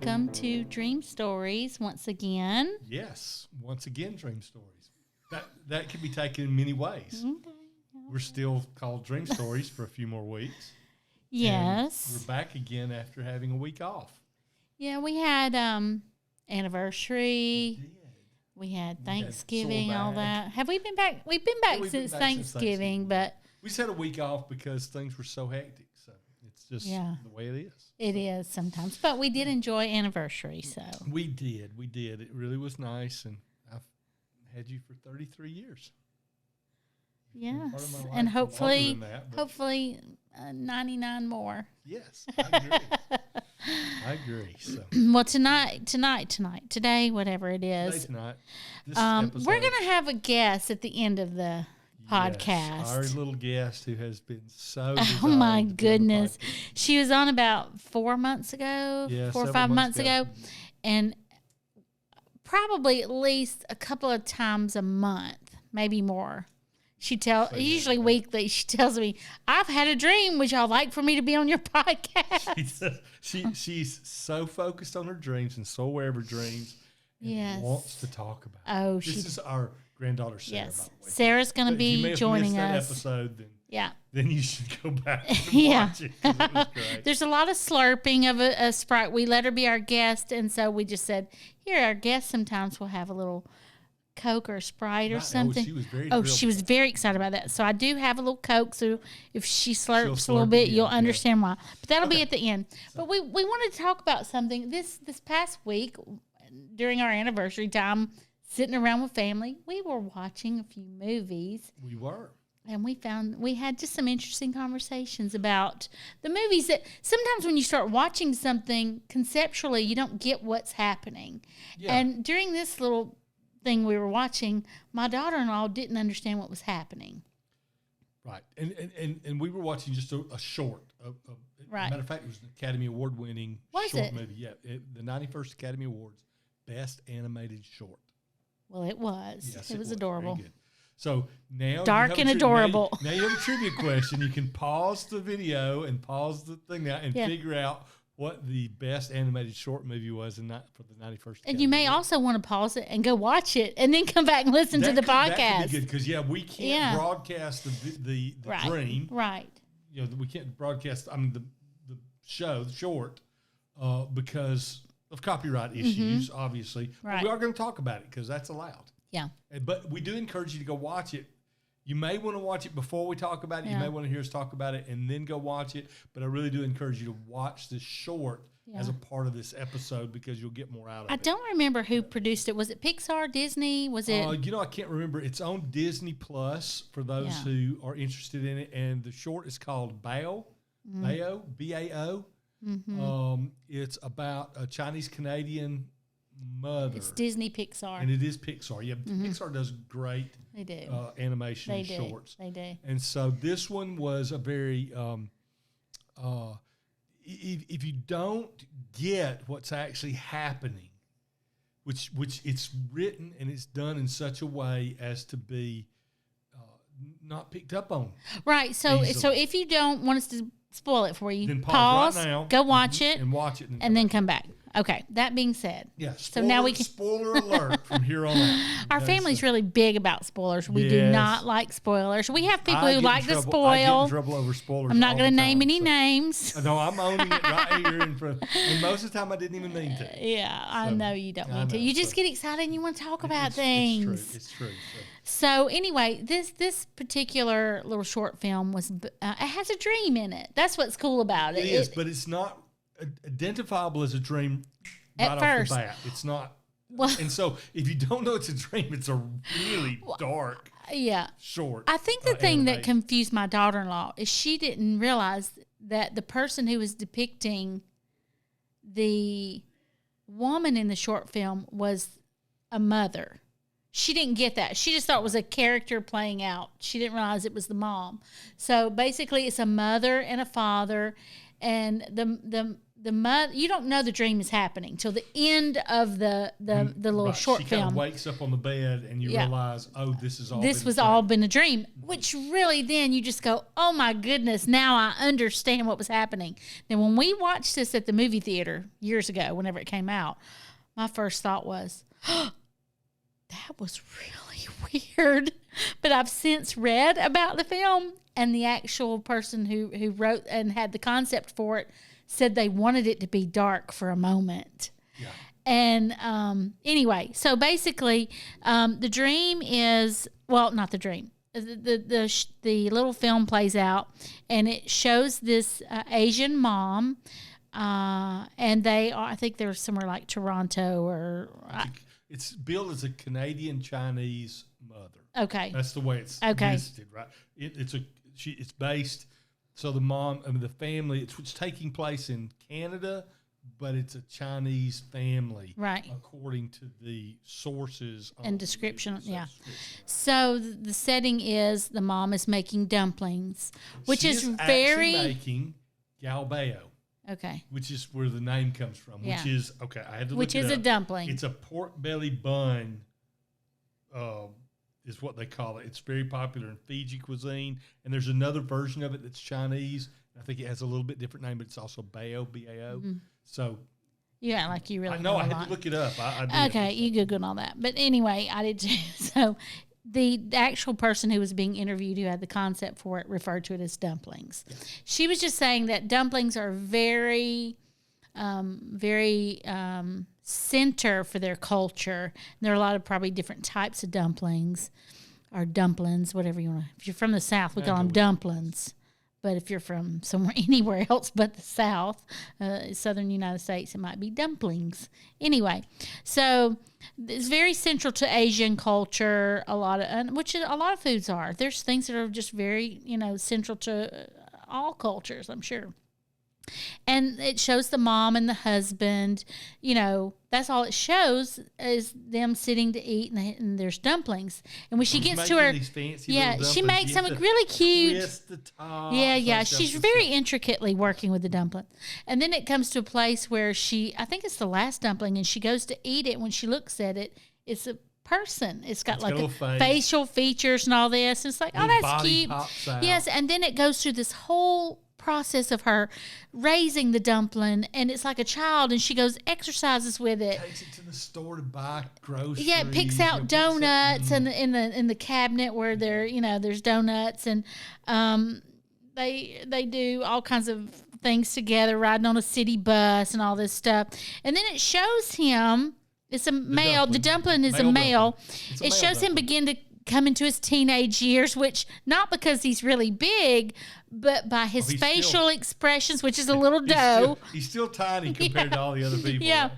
welcome to Dream Stories once again. Yes, once again, Dream Stories. That can be taken in many ways. Okay. We're still called Dream Stories for a few more weeks. Yes. And we're back again after having a week off. Yeah, we had anniversary. We had Thanksgiving, all that. Have we been back? We've been back since Thanksgiving, but we just had a week off because things were so hectic. So it's just the way it is. It is sometimes, but we did enjoy anniversary. So we did. It really was nice, and I've had you for 33 years. Yes, and hopefully 99 more. Yes, I agree. I agree. So. Well, today, whatever it is, tonight, we're going to have a guest at the end of the podcast. Our little guest who has been so oh my goodness. She was on about 4 months ago, 4 or 5 months ago, and probably at least a couple of times a month, maybe more. Usually weekly, she tells me, I've had a dream. Would y'all like for me to be on your podcast? She's so focused on her dreams and so aware of her dreams. And wants to talk about it. This is our granddaughter, Sarah, by the way. Sarah's going to be joining us. That episode, then you should go back and watch it. It was great. There's a lot of slurping of a Sprite. We let her be our guest, and so we just said, here, our guest sometimes will have a little Coke or Sprite or something. She was very excited about that. So I do have a little Coke, so if she slurps a little bit, you'll understand why. But that'll be at the end. But we wanted to talk about something. This past week, during our anniversary time, sitting around with family, we were watching a few movies. We were. And we had just some interesting conversations about the movies that sometimes when you start watching something conceptually, you don't get what's happening. Yeah. And during this little thing we were watching, my daughter-in-law didn't understand what was happening. Right. And we were watching just a short. Right. Matter of fact, it was an Academy Award winning short movie. Yeah. The 91st Academy Awards Best Animated Short. Well, it was. Yes, it was adorable. Very good. So now dark and adorable. Now you have a trivia question. You can pause the video and pause the thing now and figure out what the best animated short movie was for the 91st. And you may also want to pause it and go watch it and then come back and listen to the podcast. That could be good because we can't broadcast the dream. Right. You know, we can't broadcast. The show, the short, because of copyright issues, obviously. Right. But we are going to talk about it because that's allowed. Yeah. But we do encourage you to go watch it. You may want to watch it before we talk about it. You may want to hear us talk about it and then go watch it. But I really do encourage you to watch this short as a part of this episode because you'll get more out of it. I don't remember who produced it. Was it Pixar, Disney? Was it? I can't remember. It's on Disney Plus for those who are interested in it. And the short is called Bao, Bao, B-A-O. Mm-hmm. It's about a Chinese-Canadian mother. It's Disney Pixar. And it is Pixar. Yeah, Pixar does great animation shorts. They do. And so this one was a very, if you don't get what's actually happening, which it's written and it's done in such a way as to be not picked up on. Right. So if you don't want us to spoil it for you, then pause right now, go watch it, and watch it, and then come back. Okay, that being said. Yes. So now we can spoiler alert from here on out. Our family's really big about spoilers. We do not like spoilers. We have people who like to spoil. I get in trouble over spoilers. I'm not going to name any names. No, I'm owning it right here in front. And most of the time I didn't even mean to. Yeah, I know you don't mean to. You just get excited and you want to talk about things. It's true. So anyway, this particular little short film it has a dream in it. That's what's cool about it. It is, but it's not identifiable as a dream right at first. Off the bat. It's not. Well, and so if you don't know it's a dream, it's a really dark short. I think the thing that confused my daughter-in-law is she didn't realize that the person who was depicting the woman in the short film was a mother. She didn't get that. She just thought it was a character playing out. She didn't realize it was the mom. So basically it's a mother and a father, and the you don't know the dream is happening till the end of the little short film. She film. kind of wakes up on the bed and you realize, oh, this was all been a dream, which really then you just go, oh my goodness, now I understand what was happening. Then when we watched this at the movie theater years ago, whenever it came out, my first thought was, oh, that was really weird. But I've since read about the film, and the actual person who wrote and had the concept for it said they wanted it to be dark for a moment. Yeah. And anyway, so basically, the dream is, well, not the dream. The little film plays out, and it shows this Asian mom, and I think they're somewhere like Toronto or... It's billed as a Canadian-Chinese mother. Okay. That's the way it's listed, right? It's based... So the mom, the family, it's taking place in Canada, but it's a Chinese family, right? According to the sources and description, yeah. So the setting is the mom is making dumplings, which is very making Bao Bao. Okay. Which is where the name comes from. Yeah. Which is I had to look which it is up. A dumpling. It's a pork belly bun. Is what they call it. It's very popular in Fiji cuisine, and there's another version of it that's Chinese. I think it has a little bit different name, but it's also Bao, B-A-O. Mm-hmm. So, yeah, like you really. I know. I had to look it up. I did. Okay, you Googled all that, but anyway, I did too. So, the actual person who was being interviewed, who had the concept for it, referred to it as dumplings. Yeah. She was just saying that dumplings are very center for their culture. And there are a lot of probably different types of dumplings or dumplings, whatever you want to. If you're from the South, we call them dumplings. But if you're from somewhere anywhere else but the South, southern United States, it might be dumplings. Anyway, so it's very central to Asian culture. Which a lot of foods are. There's things that are just very central to all cultures, I'm sure. And it shows the mom and the husband, that's all it shows is them sitting to eat, and there's dumplings. And when she gets to her, she makes them really cute. Twist the top, she's very intricately working with the dumpling. And then it comes to a place where I think it's the last dumpling, and she goes to eat it. When she looks at it, it's a person. It's got like a facial features and all this. And it's like, oh, that's cute. Yes, and then it goes through this whole process of her raising the dumpling, and it's like a child, and she goes exercises with it. Takes it to the store to buy groceries. Yeah, it picks out donuts in the cabinet where there's donuts, and they do all kinds of things together, riding on a city bus and all this stuff. And then it shows him. It's a male. The dumpling is a male. It shows him begin to come into his teenage years, which not because he's really big, but by his facial expressions, which is a little dough. He's still tiny compared to all the other people. Yeah.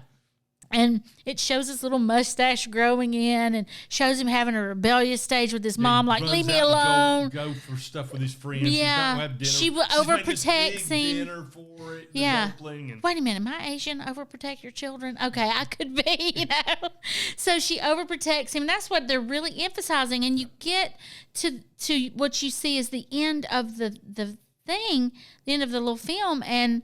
And it shows his little mustache growing in, and shows him having a rebellious stage with his mom, like, leave me alone. Go for stuff with his friends. Yeah. She overprotects him. Dinner for it. Yeah. Wait a minute. Am I Asian? Overprotect your children? Okay, I could be, So she overprotects him. That's what they're really emphasizing. And you get to what you see is the end of the thing, the end of the little film, and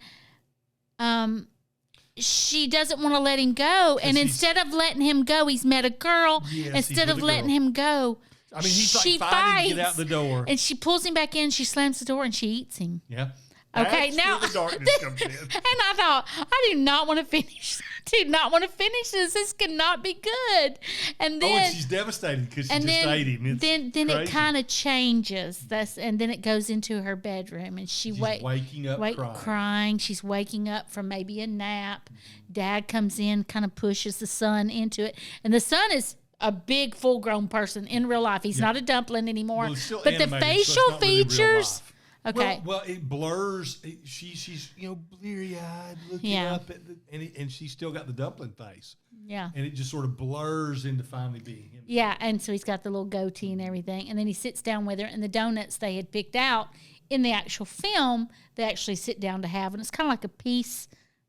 she doesn't want to let him go, and instead of letting him go, he's met a girl. Instead of letting him go, he's like fighting to get out the door, and she pulls him back in. She slams the door, and she eats him. Yeah. Okay, that's now where the darkness comes in. And I thought, I do not want to finish. I do not want to finish this. This cannot be good. And then and she's devastated because she just ate him. It's then it kind of changes. And then it goes into her bedroom, and she's waking up crying. She's waking up from maybe a nap. Dad comes in, kind of pushes the son into it, and the son is a big, full-grown person in real life. He's not a dumpling anymore. Well, but the facial features. Okay. Well, it blurs. She's bleary-eyed looking up at and she's still got the dumpling face. Yeah. And it just sort of blurs into finally being him. Yeah, and so he's got the little goatee and everything, and then he sits down with her, and the donuts they had picked out in the actual film, they actually sit down to have, and it's kind of like a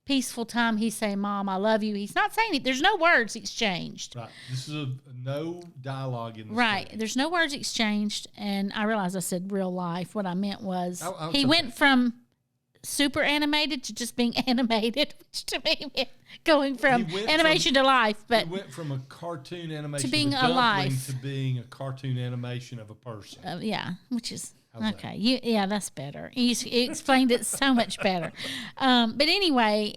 peaceful time. He's saying, "Mom, I love you." He's not saying it. There's no words exchanged. Right. This is no dialogue in this. Right. Story. There's no words exchanged, and I realized I said real life. What I meant was he went from super animated to just being animated, which to me meant going from animation to life. But he went from a cartoon animation to being of a dumpling alive to being a cartoon animation of a person. Yeah, which is okay. That? That's better. You explained it so much better. But anyway,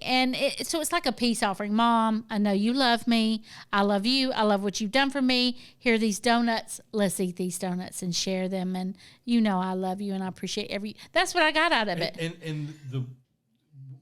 so it's like a peace offering. Mom, I know you love me. I love you. I love what you've done for me. Here are these donuts. Let's eat these donuts and share them. And you know I love you and I appreciate That's what I got out of it. And the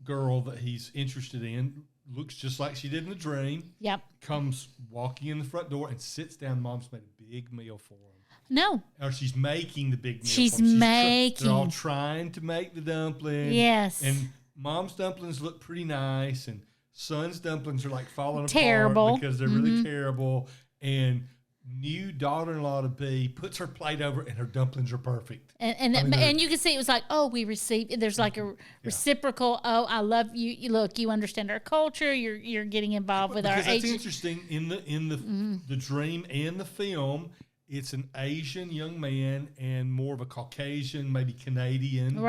girl that he's interested in looks just like she did in the dream. Yep. Comes walking in the front door and sits down. Mom's made a big meal for him. No. Or she's making the big meal. She's making. They're all trying to make the dumpling. Yes. And Mom's dumplings look pretty nice, and Son's dumplings are like falling terrible. apart because they're really terrible. And new daughter-in-law to be puts her plate over, and her dumplings are perfect. And you can see it was like, oh, we received. There's like a reciprocal. Oh, I love you. Look, you understand our culture. You're getting involved with our. That's interesting in the dream and the film. It's an Asian young man and more of a Caucasian, maybe Canadian,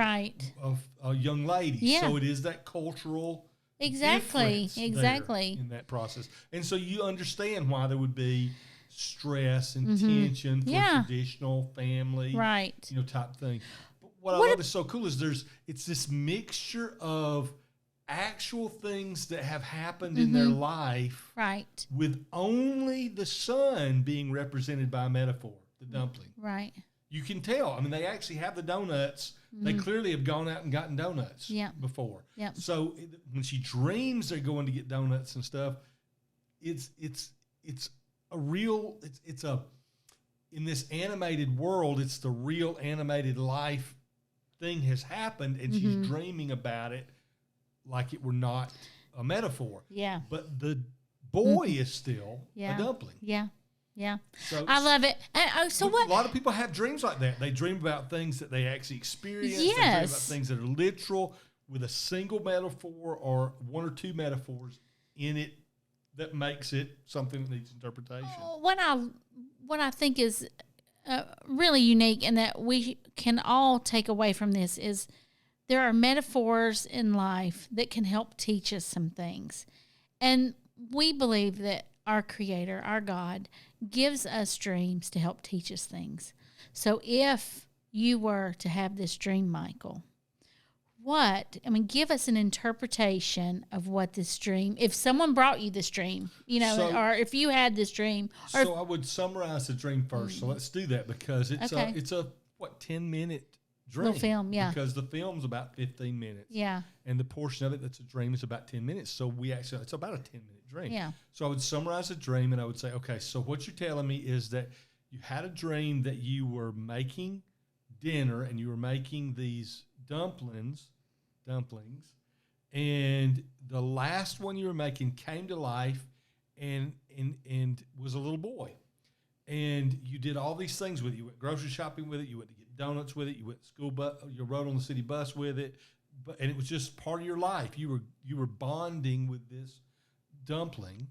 of a young lady. Yeah. So it is that cultural exactly in that process, and so you understand why there would be stress and tension for traditional family, type thing. But what I love is so cool is it's this mixture of actual things that have happened in their life, with only the son being represented by a metaphor, the dumpling. Right. You can tell. I mean, they actually have the donuts. They clearly have gone out and gotten donuts before. Yeah. So when she dreams they're going to get donuts and stuff, it's a real. It's in this animated world. It's the real animated life thing has happened, and she's dreaming about it. Like it were not a metaphor. Yeah. But the boy is still a dumpling. Yeah. Yeah. So, I love it. So what? A lot of people have dreams like that. They dream about things that they actually experience. Yes. They dream about things that are literal with a single metaphor or one or two metaphors in it that makes it something that needs interpretation. What I think is really unique and that we can all take away from this is there are metaphors in life that can help teach us some things. And we believe that our Creator, our God, gives us dreams to help teach us things. So if you were to have this dream, Michael, give us an interpretation of what this dream, if someone brought you this dream, or if you had this dream. So I would summarize the dream first. So let's do that because it's a 10-minute dream. Little film, yeah. Because the film's about 15 minutes. Yeah. And the portion of it that's a dream is about 10 minutes. So it's about a 10-minute dream. Yeah. So I would summarize the dream and I would say, okay, so what you're telling me is that you had a dream that you were making dinner and you were making these dumplings, and the last one you were making came to life and was a little boy. And you did all these things with it. You went grocery shopping with it. You went to get donuts with it. You went to school you rode on the city bus with it. And it was just part of your life. You were bonding with this dumpling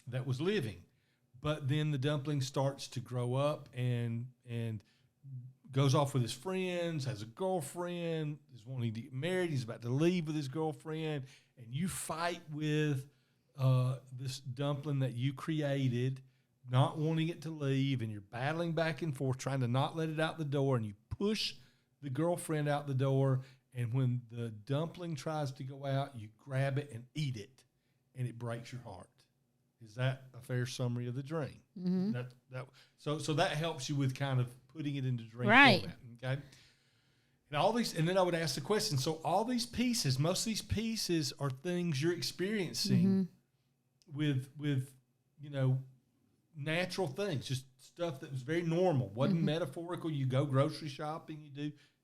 that was living. But then the dumpling starts to grow up and goes off with his friends, has a girlfriend, is wanting to get married. He's about to leave with his girlfriend. And you fight with this dumpling that you created, not wanting it to leave, and you're battling back and forth, trying to not let it out the door, and you push the girlfriend out the door, and when the dumpling tries to go out, you grab it and eat it, and it breaks your heart. Is that a fair summary of the dream? Mm-hmm. So that helps you with kind of putting it into dream format, okay? And then I would ask the question, so all these pieces, most of these pieces are things you're experiencing with natural things, just stuff that was very normal, wasn't metaphorical. You go grocery shopping, you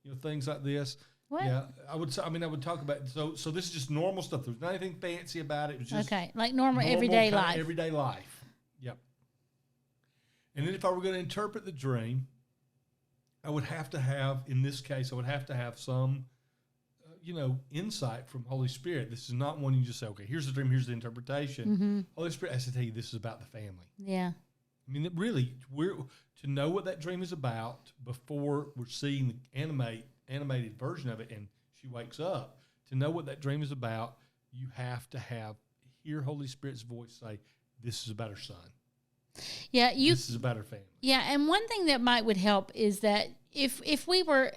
do things like this. What? Yeah, I would talk about so this is just normal stuff. There's not anything fancy about it. It was just like normal everyday life. Everyday life. Yep. And then if I were going to interpret the dream, I would have to have, in this case, some insight from Holy Spirit. This is not one you just say, okay, here's the dream, here's the interpretation. Mm-hmm. Holy Spirit has to tell you this is about the family. Yeah. I mean, really, to know what that dream is about before we're seeing the animated version of it, and she wakes up, to know what that dream is about, you have to hear Holy Spirit's voice say, this is about her son. Yeah, this is about her family. Yeah, and one thing that would help is that if we were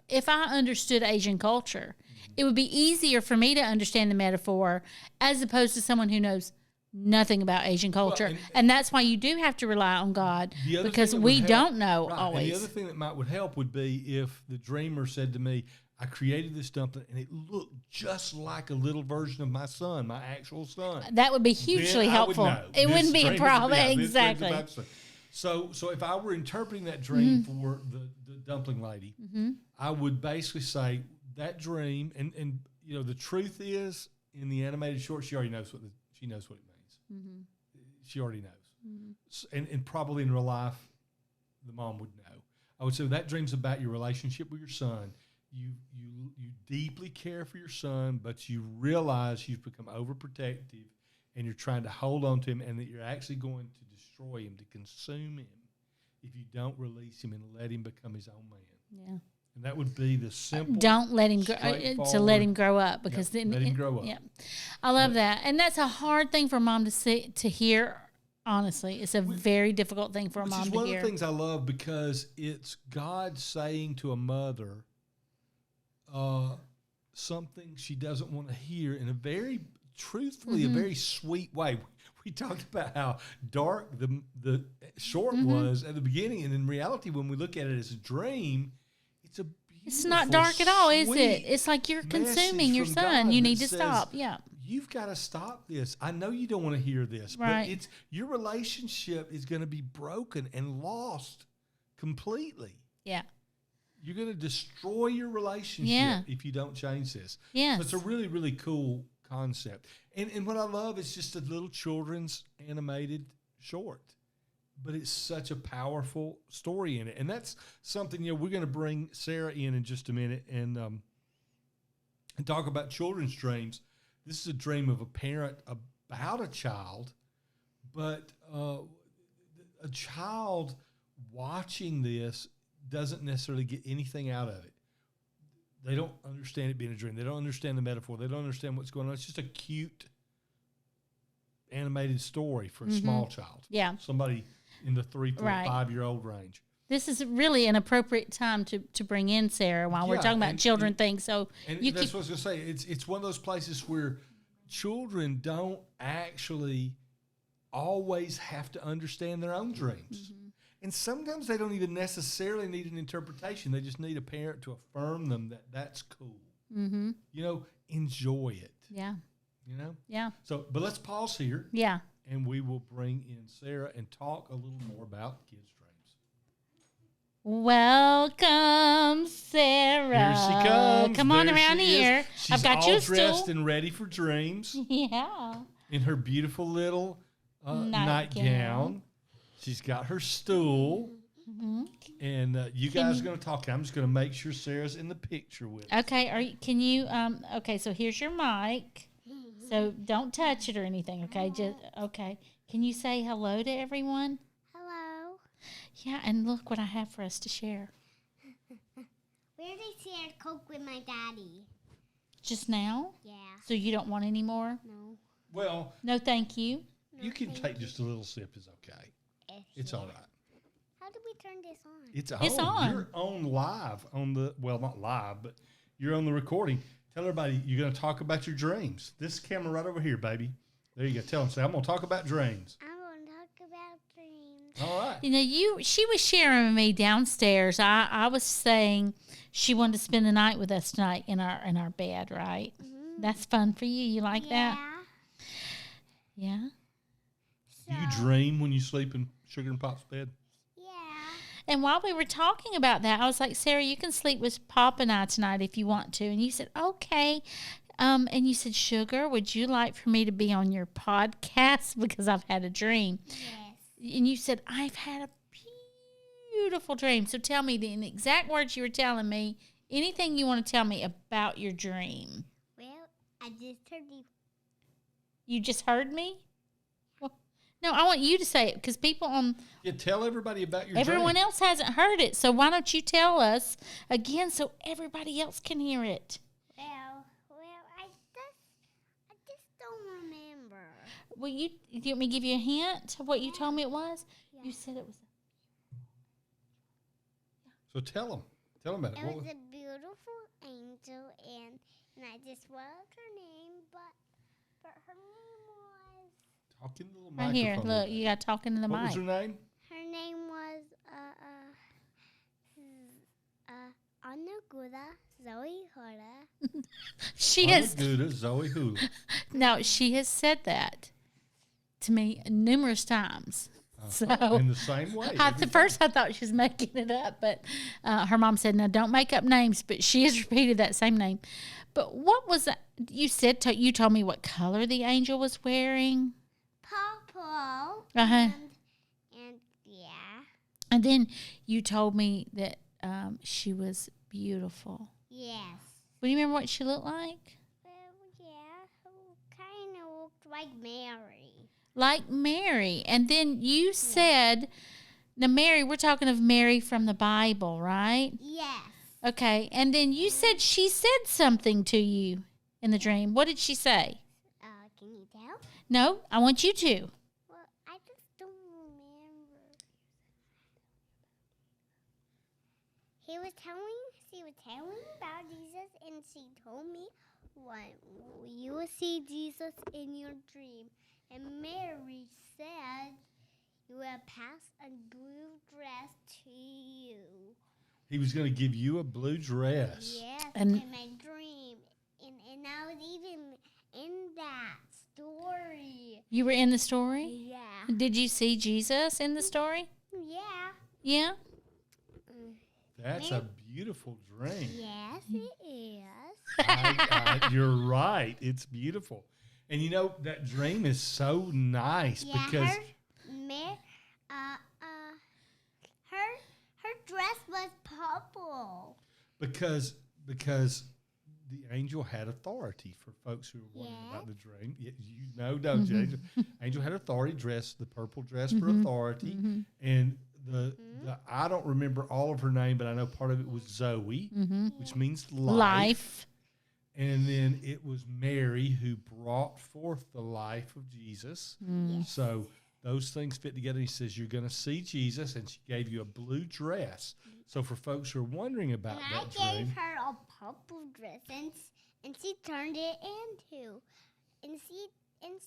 if I understood Asian culture, it would be easier for me to understand the metaphor as opposed to someone who knows nothing about Asian culture. Well, and that's why you do have to rely on God, because we don't know always. And the other thing that would help would be if the dreamer said to me, I created this dumpling, and it looked just like a little version of my son, my actual son. That would be hugely helpful. It wouldn't be a problem. Exactly. So if I were interpreting that dream for the dumpling lady, I would basically say that dream, and the truth is, in the animated short, she already knows what it means. She already knows. And probably in real life, the mom would know. I would say that dream's about your relationship with your son. You deeply care for your son, but you realize you've become overprotective and you're trying to hold on to him, and that you're actually going to destroy him, to consume him, if you don't release him and let him become his own man. Yeah. And that would be the simple. Don't let him let him grow up, because then let him grow up. Yeah, I love that, and that's a hard thing for mom to hear. Honestly, it's a very difficult thing for a mom to hear. Which is one of the things I love, because it's God saying to a mother something she doesn't want to hear in a very truthfully, a very sweet way. We talked about how dark the short was at the beginning, and in reality, when we look at it as a dream, it's a beautiful, it's not dark at all, is it? It's like you're consuming your son. You need to stop. Yeah. You've got to stop this. I know you don't want to hear this, but your relationship is going to be broken and lost completely. Yeah. You're going to destroy your relationship if you don't change this. Yeah. So it's a really, really cool concept. And what I love is just a little children's animated short, but it's such a powerful story in it. And that's something, we're going to bring Sarah in just a minute and talk about children's dreams. This is a dream of a parent about a child, but a child watching this doesn't necessarily get anything out of it. They don't understand it being a dream. They don't understand the metaphor. They don't understand what's going on. It's just a cute animated story for a small child. Yeah. Somebody in the 3, 4, 5-year-old range. This is really an appropriate time to bring in Sarah while we're talking about children things. So that's what I was going to say. It's one of those places where children don't actually always have to understand their own dreams. And sometimes they don't even necessarily need an interpretation. They just need a parent to affirm them that that's cool. Enjoy it. Yeah. Yeah. So, but let's pause here. Yeah. And we will bring in Sarah and talk a little more about kids' dreams. Welcome, Sarah. Here she comes. Come on around here. I've got you a stool. She's all dressed and ready for dreams. Yeah. In her beautiful little nightgown. She's got her stool. And you guys are going to talk. I'm just going to make sure Sarah's in the picture with us. Okay. Can you? Okay. So here's your mic. So don't touch it or anything. Okay. Okay. Can you say hello to everyone? Hello. Yeah. And look what I have for us to share. Where did I share Coke with my daddy? Just now? Yeah. So you don't want any more? No. Well. No, thank you. You can take just a little sip. Is okay. It's all right. How do we turn this on? It's on. You're on live on the, well, not live, but you're on the recording. Tell everybody you're going to talk about your dreams. This camera right over here, baby. There you go. Tell them, say, I'm going to talk about dreams. I'm going to talk about dreams. All right. She was sharing with me downstairs. I was saying she wanted to spend the night with us tonight in our bed, right? That's fun for you. You like that? Yeah. So, do you dream when you sleep in Sugar and Pop's bed? Yeah. And while we were talking about that, I was like, Sarah, you can sleep with Pop and I tonight if you want to. And you said, okay. And you said, Sugar, would you like for me to be on your podcast? Because I've had a dream. Yes. And you said, I've had a beautiful dream. So tell me in the exact words you were telling me, anything you want to tell me about your dream. Well, I just heard you. You just heard me? No, I want you to say it because people on... Yeah, tell everybody about your Everyone dream. else hasn't heard it, so why don't you tell us again so everybody else can hear it? Well, Well, you want me to give you a hint of what you told me it was? Yeah. You said it was. So tell them about it. It was a beautiful angel, and I just wrote her name, but her name was. Talk in the little Right microphone. here, look, you got talking to the what mic. was her name? Her name was Anagura Zoe Hora. She has. Good, Zoe Hula. No, she has said that to me numerous times. So in the same way. At first, I thought she was making it up, but her mom said, "No, don't make up names." But she has repeated that same name. But what was that? You said you told me what color the angel was wearing. Purple. Uh-huh. And yeah. And then you told me that she was beautiful. Yes. Do you remember what she looked like? Yeah. Kind of looked like Mary. Like Mary. And then you said, now Mary, we're talking of Mary from the Bible, right? Yes. Okay. And then you said she said something to you in the dream. What did she say? Can you tell? No, I want you to. Well, I just don't remember. She was telling about Jesus, and she told me you will see Jesus in your dream. And Mary said you will pass a blue dress to you. He was going to give you a blue dress. Yes, And in my dream. And I was even in that story. you were in the story? Yeah. Did you see Jesus in the story? Yeah. Yeah? That's a beautiful dream. Yes, it is. You're right. It's beautiful. And you know, that dream is so nice because her dress was purple. because the angel had authority for folks who are wondering about the dream. You know, don't you? Angel had authority, the purple dress for authority. And the I don't remember all of her name, but I know part of it was Zoe, which means life. And then it was Mary who brought forth the life of Jesus. Yes. So those things fit together. He says, you're going to see Jesus, and she gave you a blue dress. So for folks who are wondering about that dream. I gave her a purple dress, and she turned it into, and she turned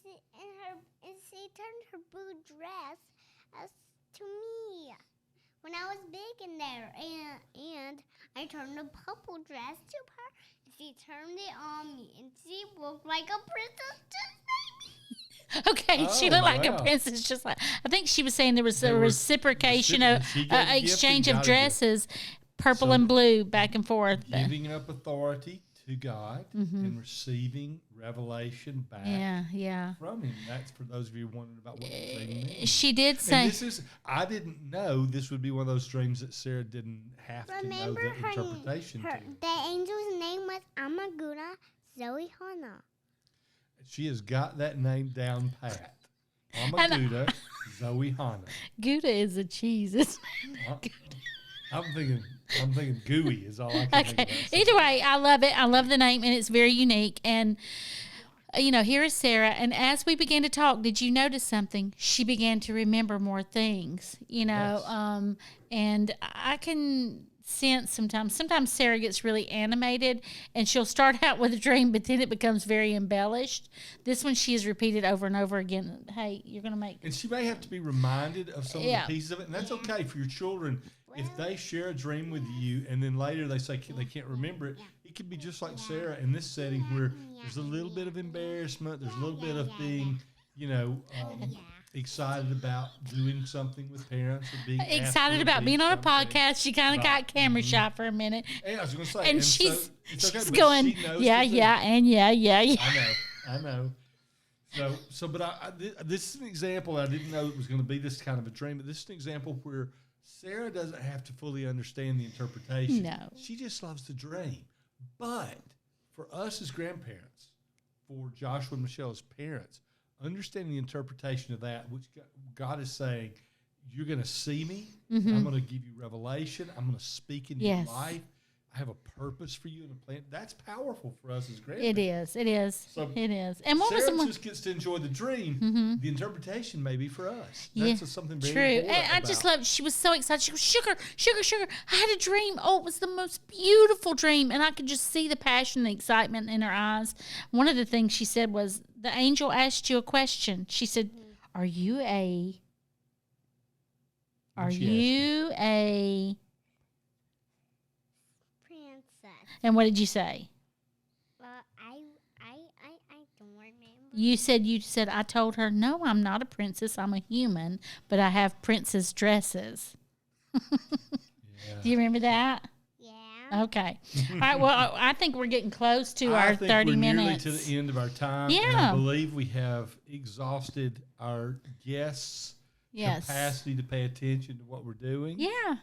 her blue dress as to me when I was big in there, and I turned the purple dress to her. She turned it on me, and she looked like a princess just like me. Okay, she looked like a princess, just like. I think she was saying there was a reciprocation of exchange of dresses, purple and blue, back and forth. Giving up authority to God and receiving revelation back from Him. That's for those of you wondering about what the dream means. She did say. I didn't know this would be one of those dreams that Sarah didn't have to know the interpretation to. The angel's name was Amagura Zoe Hana. She has got that name down pat. Amaguda Zoe Hana. Gouda is a cheese. I'm thinking gooey is all I can think about. Either way, I love it. I love the name, and it's very unique. And, here is Sarah. And as we began to talk, did you notice something? She began to remember more things, Yes. And I can sense sometimes Sarah gets really animated, and she'll start out with a dream, but then it becomes very embellished. This one she has repeated over and over again. Hey, you're going to make... And she may have to be reminded of some of the pieces of it, and that's okay for your children. If they share a dream with you and then later they say they can't remember it, it could be just like Sarah in this setting where there's a little bit of embarrassment, there's a little bit of being, excited about doing something with parents or being excited about being on a podcast. She kind of got camera shy for a minute. Yeah, I was going to say. And she's going, yeah. I know. But this is an example. I didn't know it was going to be this kind of a dream, but this is an example where Sarah doesn't have to fully understand the interpretation. No. She just loves the dream. But for us as grandparents, for Joshua and Michelle as parents, understanding the interpretation of that, which God is saying, you're going to see me. I'm going to give you revelation. I'm going to speak into your life. I have a purpose for you and a plan. That's powerful for us as grandparents. It is. So it is. And what Sarah was just gets to enjoy the dream. Mm-hmm. The interpretation may be for us. Yeah, That's just something very true. important And I about. just loved. She was so excited. She goes, sugar, sugar, sugar. I had a dream. Oh, it was the most beautiful dream, and I could just see the passion, the excitement in her eyes. One of the things she said was, the angel asked you a question. She said, "Are you a? Are you a?" And what did you say? I don't remember. You said, I told her, no, I'm not a princess. I'm a human, but I have princess dresses. Do you remember that? Yeah. Okay. All right. Well, I think we're getting close to our 30 minutes. Nearly to the end of our time. Yeah. And I believe we have exhausted our guests' capacity to pay attention to what we're doing. Yeah.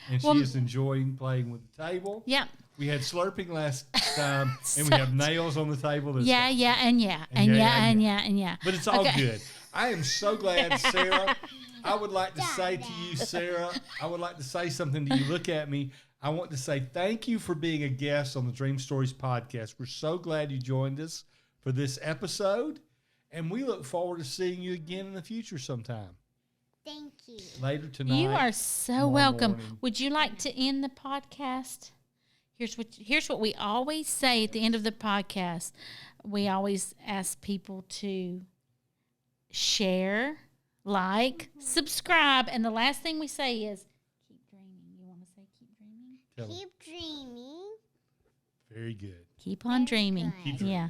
And she is enjoying playing with the table. Yep. We had slurping last time, and we have nails on the table this time. Yeah. But it's all good. I am so glad, Sarah. I would like to say to you, Sarah, I would like to say something to you. Look at me. I want to say thank you for being a guest on the Dream Stories podcast. We're so glad you joined us for this episode, and we look forward to seeing you again in the future sometime. Thank you. Later tonight. You are so welcome. Morning. Would you like to end the podcast? Here's what we always say at the end of the podcast. We always ask people to share, like, subscribe, and the last thing we say is keep dreaming. You want to say keep dreaming? Keep dreaming. Very good. Keep on dreaming. Keep dreaming. Yeah.